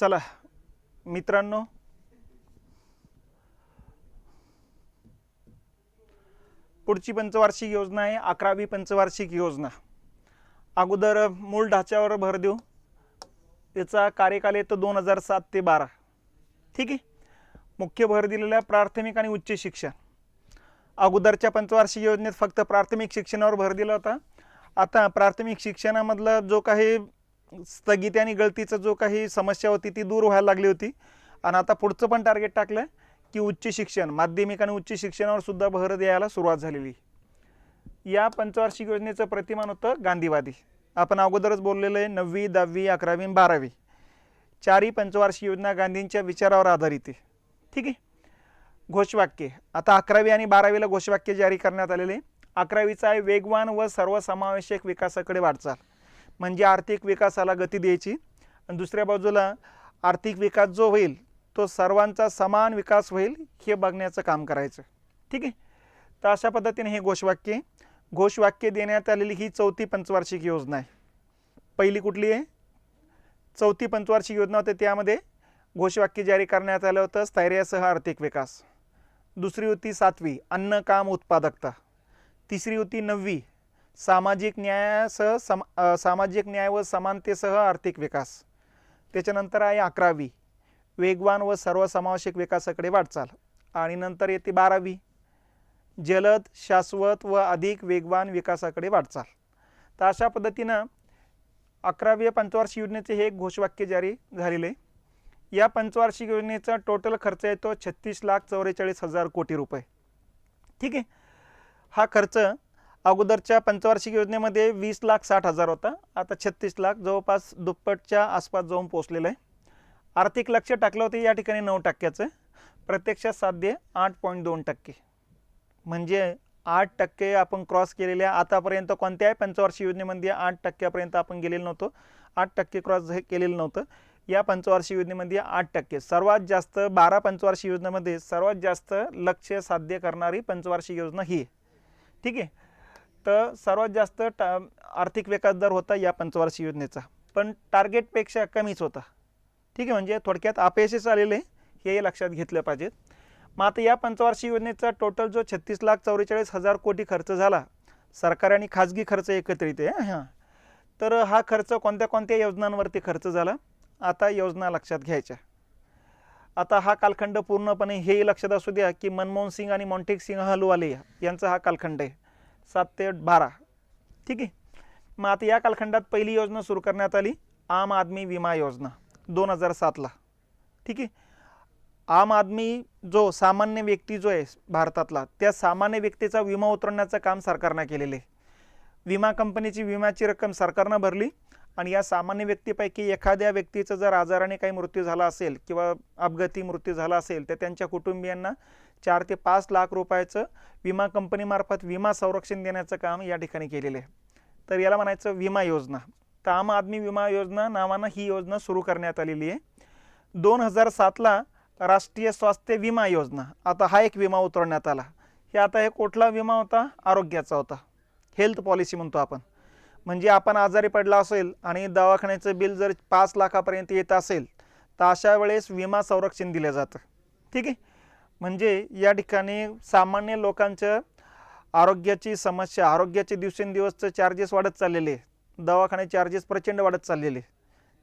चला मित्रांनो, पुढची पंचवार्षिक योजना आहे 11वी पंचवार्षिक योजना। अगोदर मूळ ढाच्यावर भर देऊ। याचा कार्यकाल येतो 2007 ते 12। ठीक आहे। मुख्य भर दिलेला प्राथमिक आणि उच्च शिक्षण। अगोदरच्या पंचवार्षिक योजनेत फक्त प्राथमिक शिक्षणावर भर दिला होता। आता प्राथमिक शिक्षणामधला जो काही स्थगिती आणि गळतीचा जो काही समस्या होती ती दूर व्हायला लागली होती। आणि आता पुढचं पण टार्गेट टाकलं की उच्च शिक्षण, माध्यमिक आणि उच्च शिक्षणावर सुद्धा भर द्यायला सुरुवात झालेली। या पंचवार्षिक योजनेचं प्रतिमान होतं गांधीवादी। आपण अगोदरच बोललेलं आहे 9वी 10वी 11वी 12वी चारही पंचवार्षिक योजना गांधींच्या विचारावर आधारित आहे। ठीक आहे। घोषवाक्य आता 11वी आणि 12वीला घोषवाक्य जारी करण्यात आलेले। 11वीचा आहे वेगवान व सर्वसमावेशक विकासाकडे वाटचाल, म्हणजे आर्थिक विकासाला गती द्यायची आणि दुसऱ्या बाजूला आर्थिक विकास जो होईल तो सर्वांचा समान विकास होईल हे बघण्याचं काम करायचं। ठीक आहे। तर अशा पद्धतीने हे घोषवाक्य देण्यात आलेली ही चौथी पंचवार्षिक योजना आहे। पहिली कुठली आहे? चौथी पंचवार्षिक योजना होती, त्यामध्ये घोषवाक्य जारी करण्यात आलं होतं स्थैर्यासह आर्थिक विकास। दुसरी होती 7वी अन्न काम उत्पादकता। तिसरी होती 9वी सामाजिक न्याय व समानतेसह आर्थिक विकास। त्याच्यानंतर आहे 11वी वेगवान व सर्वसमावेशक विकासाकडे वाटचाल आणि नंतर येते 12वी जलद शाश्वत व अधिक वेगवान विकासाकडे वाटचाल। तर अशा पद्धतीनं 11वी पंचवार्षिक योजनेचे हे घोषवाक्य जारी झालेले। या पंचवार्षिक योजनेचा टोटल खर्च येतो 36,44,000 कोटी रुपये। ठीक आहे। हा खर्च अगोदरच्या पंचवार्षिक योजनेमध्ये 20,60,000 होता, आता 36 लाख, जवळपास दुप्पटच्या आसपास जाऊन पोहोचलेला आहे। आर्थिक लक्ष्य टाकलं होतं या ठिकाणी 9%, प्रत्यक्षात साध्य 8.2%, म्हणजे 8% आपण क्रॉस केलेल्या आतापर्यंत कोणत्याही पंचवार्षिक योजनेमध्ये 8% आपण गेलेलो नव्हतो। 8% क्रॉस केलेलं नव्हतं। या पंचवार्षिक योजनेमध्ये 8%, सर्वात जास्त 12 पंचवार्षिक योजनेमध्ये सर्वात जास्त लक्ष्य साध्य करणारी पंचवार्षिक योजना ही आहे। ठीक आहे। तर सर्वात जास्त आर्थिक विकास दर होता या पंचवार्षिक योजनेचा, पण टार्गेटपेक्षा कमीच होता। ठीक आहे। म्हणजे थोडक्यात अपयशच आलेले हे लक्षात घेतलं पाहिजे। मग आता या पंचवार्षिक योजनेचा टोटल जो 36,44,000 कोटी खर्च झाला, सरकारी आणि खाजगी खर्च एकत्रित आहे हां, तर हा खर्च कोणत्या कोणत्या योजनांवरती खर्च झाला आता योजना लक्षात घ्यायच्या। आता हा कालखंड पूर्णपणे हे लक्षात असू द्या की मनमोहन सिंग आणि मॉन्टेक अहलुवालिया यांचा हा कालखंड आहे 7 ते 12। ठीक आहे। मग आता या कालखंडात पहिली योजना सुरू करण्यात आली आम आदमी विमा योजना 2007ला। ठीक आहे। आम आदमी जो सामान्य व्यक्ती जो आहे भारतातला, त्या सामान्य व्यक्तीचा विमा उतरवण्याचं काम सरकारने केलेले। विमा कंपनीची विम्याची रक्कम सरकारने भरली आणि या सामान्य व्यक्तीपैकी एखाद्या व्यक्तीचा जर आजाराने काही मृत्यू झाला असेल किंवा अपघाती मृत्यू झाला असेल तर त्यांच्या कुटुंबियांना 4 ते 5 लाख रुपयाचं विमा कंपनीमार्फत विमा संरक्षण देण्याचं काम या ठिकाणी केलेलं आहे। तर याला म्हणायचं विमा योजना। तर आम आदमी विमा योजना नावानं ही योजना सुरू करण्यात आलेली आहे। 2007ला राष्ट्रीय स्वास्थ्य विमा योजना, आता हा एक विमा उतरवण्यात आला। हे आता हे कुठला विमा होता? आरोग्याचा होता, हेल्थ पॉलिसी म्हणतो आपण। म्हणजे आपण आजारी पडला असेल आणि दवाखान्याचं बिल जर 5 लाखापर्यंत येत असेल तर अशा वेळेस विमा संरक्षण दिलं जातं। ठीक आहे। म्हणजे या ठिकाणी सामान्य लोकांच्या आरोग्याची समस्या, आरोग्याचे दिवसेंदिवसचे चार्जेस वाढत चाललेले, दवाखाने चार्जेस प्रचंड वाढत चाललेले,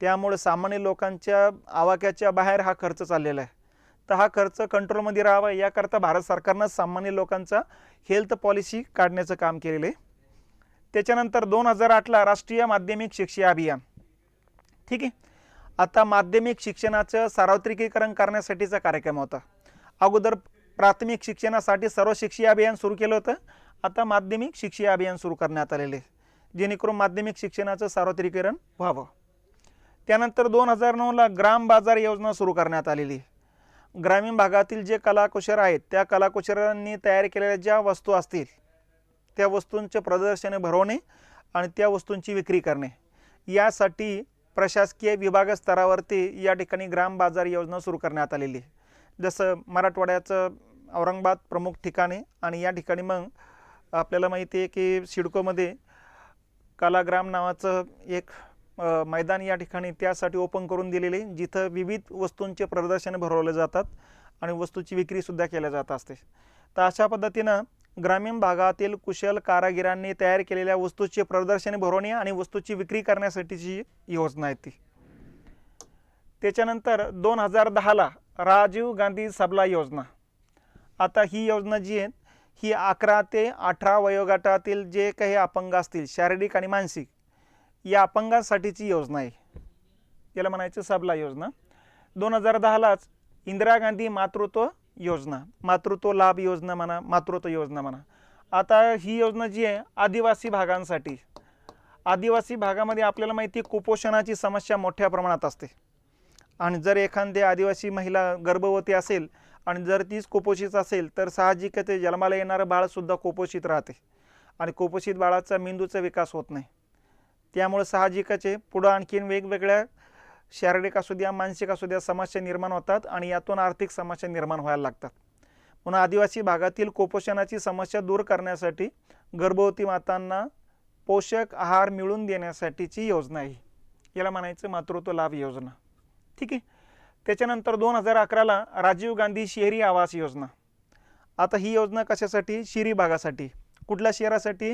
त्यामुळे सामान्य लोकांच्या आवाक्याच्या बाहेर हा खर्च चाललेला आहे। तर हा खर्च कंट्रोलमध्ये राहावा याकरता भारत सरकारनं सामान्य लोकांचा हेल्थ पॉलिसी काढण्याचं काम केलेलं आहे। त्याच्यानंतर 2008ला राष्ट्रीय माध्यमिक शिक्षा अभियान। ठीक आहे। आता माध्यमिक शिक्षणाचं सार्वत्रिकीकरण करण्यासाठीचा कार्यक्रम होता। अगोदर प्राथमिक शिक्षणासाठी सर्व शिक्षा अभियान सुरू केलं होतं, आता माध्यमिक शिक्षा अभियान सुरू करण्यात आलेले, जेणेकरून माध्यमिक शिक्षणाचं सार्वत्रिकीकरण व्हावं। त्यानंतर 2009ला ग्राम बाजार योजना सुरू करण्यात आलेली। ग्रामीण भागातील जे कलाकुशल आहेत त्या कलाकुशलांनी तयार केलेल्या ज्या वस्तू असतील त्या वस्तूंचे प्रदर्शने भरवणे आणि त्या वस्तूंची विक्री करणे, यासाठी प्रशासकीय विभाग स्तरावरती या ठिकाणी ग्राम बाजार योजना सुरू करण्यात आलेली। जसं मराठवाड्याचं औरंगाबाद प्रमुख ठिकाणे आणि या ठिकाणी मग आपल्याला माहिती आहे की सिडकोमध्ये कलाग्राम नावाचं एक मैदान या ठिकाणी त्यासाठी ओपन करून दिलेले, जिथं विविध वस्तूंचे प्रदर्शन भरवले जातात आणि वस्तूची विक्रीसुद्धा केल्या जात असते. तर अशा पद्धतीनं ग्रामीण भागातील कुशल कारागिरांनी तयार केलेल्या वस्तूचे प्रदर्शन भरवणे आणि वस्तूची विक्री करण्यासाठीची योजना आहे ती. त्याच्यानंतर 2010ला राजीव गांधी सबला योजना. आता ही योजना जी आहे ही 11 ते 18 वयोगटातील जे काही अपंग असतील शारीरिक आणि मानसिक या अपंगांसाठीची योजना आहे. याला म्हणायचं सबला योजना. 2010लाच इंदिरा गांधी मातृत्व योजना, मातृत्व लाभ योजना म्हणा, मातृत्व योजना म्हणा. आता ही योजना जी आहे आदिवासी भागांसाठी. आदिवासी भागामध्ये आपल्याला माहिती आहे कुपोषणाची समस्या मोठ्या प्रमाणात असते आणि जर एखादी आदिवासी महिला गर्भवती असेल आणि जर तीच कुपोषित असेल तर साहजिकच जन्माला येणारं बाळसुद्धा कुपोषित राहते आणि कुपोषित बाळाचा मेंदूचा विकास होत नाही. त्यामुळे साहजिकच पुढं आणखीन वेगवेगळ्या शारीरिक असू द्या मानसिक असू द्या समस्या निर्माण होतात आणि यातून आर्थिक समस्या निर्माण व्हायला लागतात. म्हणून आदिवासी भागातील कुपोषणाची समस्या दूर करण्यासाठी गर्भवती मातांना पोषक आहार मिळवून देण्यासाठीची योजना आहे. याला म्हणायचं मातृत्व लाभ योजना. ठीक आहे. त्याच्यानंतर 2011ला राजीव गांधी शहरी आवास योजना. आता ही योजना कशासाठी? शहरी भागासाठी. कुठल्या शहरासाठी?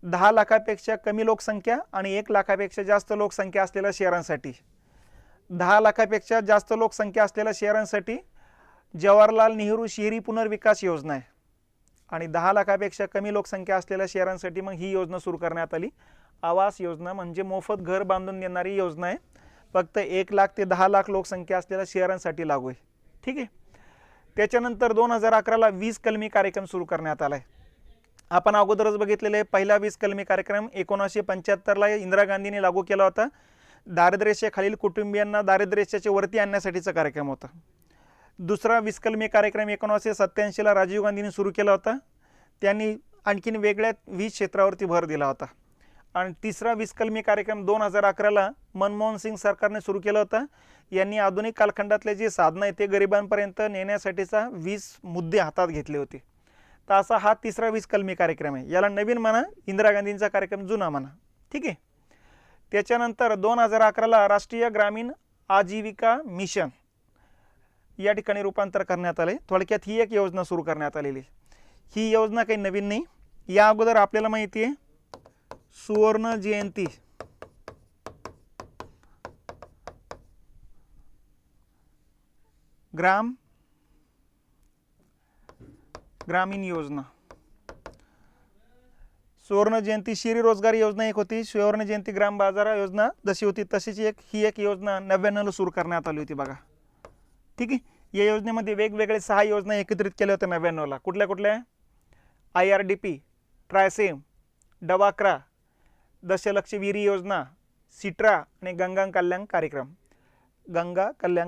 10 लाखापेक्षा कमी लोकसंख्या आणि 1 लाखापेक्षा जास्त लोकसंख्या असलेल्या शहरांसाठी. 10 लाखापेक्षा जास्त लोकसंख्या असलेल्या शहरांसाठी जवाहरलाल नेहरू शहरी पुनर्विकास योजना आहे आणि 10 लाखापेक्षा कमी लोकसंख्या असलेल्या शहरांसाठी मग ही योजना सुरू करण्यात आली. आवास योजना म्हणजे मोफत घर बांधून देणारी योजना आहे. फक्त 1 लाख ते 10 लाख लोकसंख्या असलेल्या शहरांसाठी लागू आहे. ठीक आहे. त्याच्यानंतर 2011ला 20 कलमी कार्यक्रम सुरू करण्यात आला आहे. आपण अगोदरच बघितलेले पहिला 20 कलमी कार्यक्रम 1975ला इंदिरा गांधींनी लागू केला होता. दारिद्र्यरेषेखालील कुटुंबियांना दारिद्र्यरेषेच्या वरती आणण्यासाठीचा कार्यक्रम होता. दुसरा 20 कलमी कार्यक्रम 1987ला राजीव गांधींनी सुरू केला होता. त्यांनी आणखीन वेगळ्या 20 क्षेत्रावरती भर दिला होता. आणि तिसरा 20 कलमी कार्यक्रम 2011ला मनमोहन सिंग सरकारने सुरू केला होता. यांनी आधुनिक कालखंडातले जे साधनं आहेत ते गरिबांपर्यंत नेण्यासाठीचा 20 मुद्दे हातात घेतले होते. तर असा हा तिसरा 20 कलमी कार्यक्रम आहे. याला नवीन म्हणा, इंदिरा गांधींचा कार्यक्रम जुना म्हणा. ठीक आहे. त्याच्यानंतर 2011ला राष्ट्रीय ग्रामीण आजीविका मिशन या ठिकाणी रूपांतर करण्यात आले. थोडक्यात ही एक योजना सुरू करण्यात आलेली. ही योजना काही नवीन नाही. या अगोदर आपल्याला माहिती आहे सुवर्ण जयंती ग्रामीण योजना, सुवर्ण जयंती शहरी रोजगार योजना एक होती. सुवर्ण जयंती ग्राम बाजार योजना जशी होती तशीच ही एक योजना 99ला सुरू करण्यात आली होती बघा. ठीक आहे. या योजनेमध्ये वेगवेगळे 6 योजना एकत्रित केल्या होत्या 99ला. कुठल्या कुठल्या? IRDP, ट्रायसेम, डवाक्रा, दशलक्ष विहिरी योजना, सिट्रा आणि गंगा कल्याण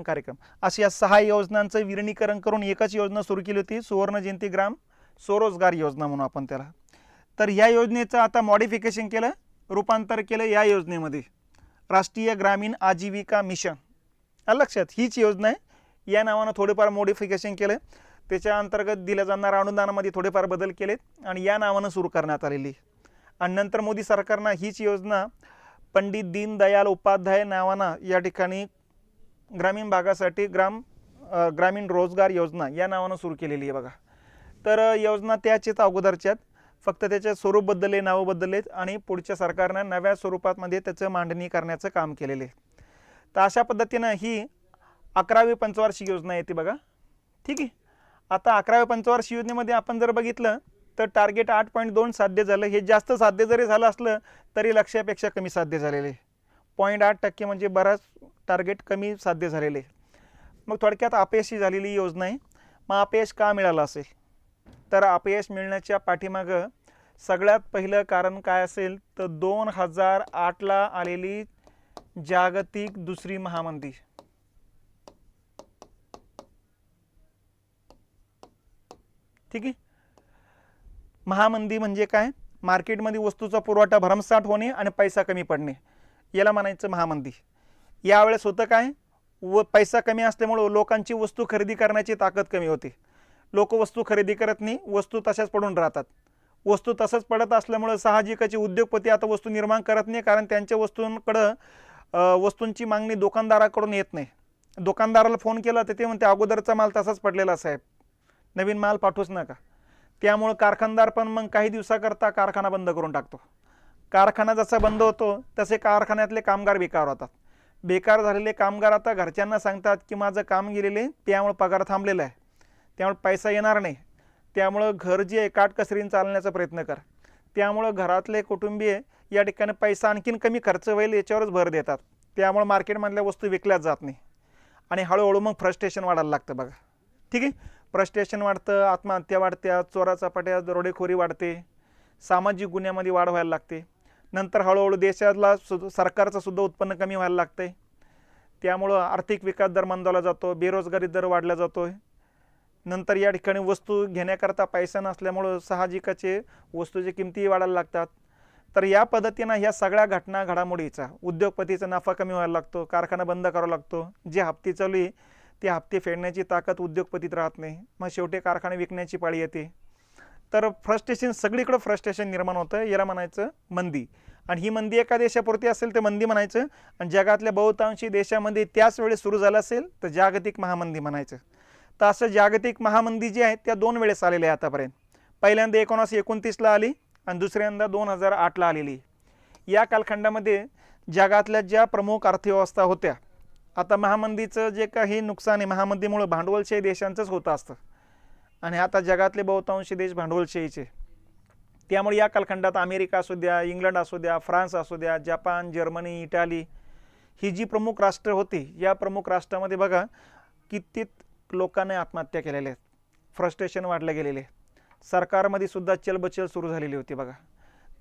कार्यक्रम अशा या 6 योजनांचं विलीनीकरण करून एकच योजना सुरू केली होती, सुवर्ण जयंती ग्राम स्वरोजगार योजना म्हणून आपण त्याला. तर या योजनेचं आता मॉडिफिकेशन केलं, रूपांतर केलं या योजनेमध्ये राष्ट्रीय ग्रामीण आजीविका मिशन. लक्षात हीच योजना आहे. या नावानं थोडेफार मॉडिफिकेशन केलं, त्याच्या अंतर्गत दिल्या जाणाऱ्या अनुदानामध्ये थोडेफार बदल केलेत आणि या नावानं सुरू करण्यात आलेली. आणि नंतर मोदी सरकारनं हीच योजना पंडित दीनदयाल उपाध्याय नावानं या ठिकाणी ग्रामीण भागासाठी ग्रामीण रोजगार योजना या नावानं सुरू केलेली आहे बघा. तर योजना त्याच्याच अगोदरच्यात, फक्त त्याच्या स्वरूप बदलले, नावं बदललेत आणि पुढच्या सरकारनं नव्या स्वरूपामध्ये त्याचं मांडणी करण्याचं काम केलेलं आहे. तर अशा पद्धतीनं ही 11वी पंचवार्षिक योजना येते बघा. ठीक आहे. आता 11व्या पंचवार्षिक योजनेमध्ये आपण जर बघितलं तर टार्गेट 8.2 साध्य झालं. हे जास्त साध्य जरी झालं असलं तरी लक्ष्यापेक्षा कमी साध्य झालेले. 0.8% म्हणजे बराच टार्गेट कमी साध्य झालेले. मग थोडक्यात अपयशी झालेली योजना आहे. मग अपयश का मिळालं असेल? तर अपयश मिळण्याच्या पाठीमागं सगळ्यात पहिलं कारण काय असेल तर 2008ला आलेली जागतिक दुसरी महामंदी. ठीक आहे. महामंदी म्हणजे काय? मार्केटमध्ये वस्तूचा पुरवठा भरमसाठ होणे आणि पैसा कमी पडणे, याला म्हणायचं महामंदी. यावेळेस होतं काय? पैसा कमी असल्यामुळे लोकांची वस्तू खरेदी करण्याची ताकद कमी होते. लोक वस्तू खरेदी करत नाही, वस्तू तशाच पडून राहतात. वस्तू तसंच पडत असल्यामुळं साहजिकच उद्योगपती आता वस्तू निर्माण करत नाही, कारण त्यांच्या वस्तूंकडं वस्तूंची मागणी दुकानदाराकडून येत नाही. दुकानदाराला फोन केला तर ते म्हणते अगोदरचा माल तसाच पडलेला साहेब, नवीन माल पाठवूच नका. त्यामुळं कारखानदार पण मग काही दिवसाकरता कारखाना बंद करून टाकतो. कारखाना जसा बंद होतो तसे कारखान्यातले कामगार बेकार होतात. बेकार झालेले कामगार आता घरच्यांना सांगतात की माझं काम गेलेले, त्यामुळे पगार थांबलेला आहे, त्यामुळे पैसा येणार नाही, त्यामुळं घर जे आहे काटकसरीने चालण्याचा प्रयत्न कर. त्यामुळं घरातले कुटुंबीय या ठिकाणी पैसा आणखीन कमी खर्च होईल याच्यावरच भर देतात. त्यामुळे मार्केटमधल्या वस्तू विकल्याच जात नाही आणि हळूहळू मग फ्रस्ट्रेशन वाढायला लागतं बघा. ठीक आहे, फ्रस्ट्रेशन वाढतं, आत्महत्या वाढत्या, चोराचपाट्या दरोडेखोरी वाढते, सामाजिक गुन्ह्यामध्ये वाढ व्हायला लागते. नंतर हळूहळू देशाला सरकारचं सुद्धा उत्पन्न कमी व्हायला लागतं आहे. त्यामुळं आर्थिक विकास दर मंदावला जातो, बेरोजगारी दर वाढला जातो आहे. नंतर या ठिकाणी वस्तू घेण्याकरता पैसा नसल्यामुळं साहजिकाचे वस्तूची किमतीही वाढायला लागतात. तर या पद्धतीनं ह्या सगळ्या घटना घडामोडीचा उद्योगपतीचा नफा कमी व्हायला लागतो, कारखाना बंद करावा लागतो, जे हप्ते चालू आहे ते हप्ते फेडण्याची ताकद उद्योगपतीत राहत नाही, मग शेवटी कारखाने विकण्याची पाळी येते. तर फ्रस्ट्रेशन सगळीकडं फ्रस्ट्रेशन निर्माण होतं, याला म्हणायचं मंदी. आणि ही मंदी एका देशापुरती असेल तर मंदी म्हणायचं, आणि जगातल्या बहुतांशी देशामध्ये त्याच वेळेस सुरू झालं असेल तर जागतिक महामंदी म्हणायचं. तर असं जागतिक महामंदी जी आहे त्या 2 वेळेस आलेल्या आहे आतापर्यंत. पहिल्यांदा 1929ला आली आणि दुसऱ्यांदा 2008ला आलेली. या कालखंडामध्ये जगातल्या ज्या प्रमुख अर्थव्यवस्था होत्या, आता महामंदीचं जे काही नुकसान आहे महामंदीमुळं भांडवलशाही देशांचंच होतं असतं, आणि आता जगातले बहुतांशी देश भांडवलशाहीचे. त्यामुळे या कालखंडात अमेरिका असू द्या, इंग्लंड असू द्या, फ्रान्स असू द्या, जपान, जर्मनी, इटाली ही जी प्रमुख राष्ट्र होती, या प्रमुख राष्ट्रामध्ये बघा किती लोकांनी आत्महत्या केलेल्या आहेत, फ्रस्ट्रेशन वाढले गेलेले, सरकारमध्ये सुद्धा चलबचल सुरू झालेली होती बघा.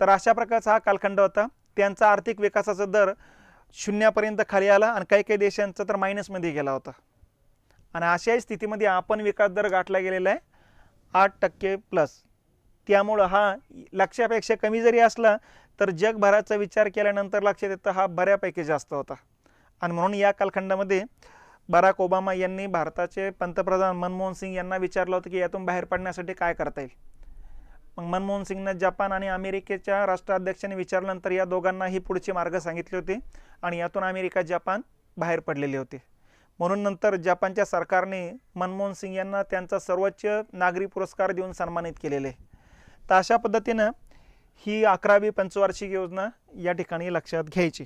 तर अशा प्रकारचा हा कालखंड होता. त्यांचा आर्थिक विकासाचा दर 0पर्यंत खाली आला आणि काही काही देशांचा तर मायनसमध्ये गेला होता. आणि अशाही स्थितीमध्ये आपण विकास दर गाठला गेलेला आहे 8% प्लस. त्यामुळं हा लक्ष्यापेक्षा कमी जरी असला तर जगभराचा विचार केल्यानंतर लक्षात येतं हा बऱ्यापैकी जास्त होता. आणि म्हणून या कालखंडामध्ये बराक ओबामा यांनी भारताचे पंतप्रधान मनमोहन सिंग यांना विचारलं होतं की यातून बाहेर पडण्यासाठी काय करता येईल. मग मनमोहन सिंगनं जपान आणि अमेरिकेच्या राष्ट्राध्यक्षांनी विचारल्यानंतर या दोघांनाही पुढचे मार्ग सांगितले होते आणि यातून अमेरिका जपान बाहेर पडलेले होते. म्हणून नंतर जपानच्या सरकारने मनमोहन सिंग यांना त्यांचा सर्वोच्च नागरी पुरस्कार देऊन सन्मानित केलेले. तर अशा पद्धतीनं ही 11वी पंचवार्षिक योजना या ठिकाणी लक्षात घ्यायची.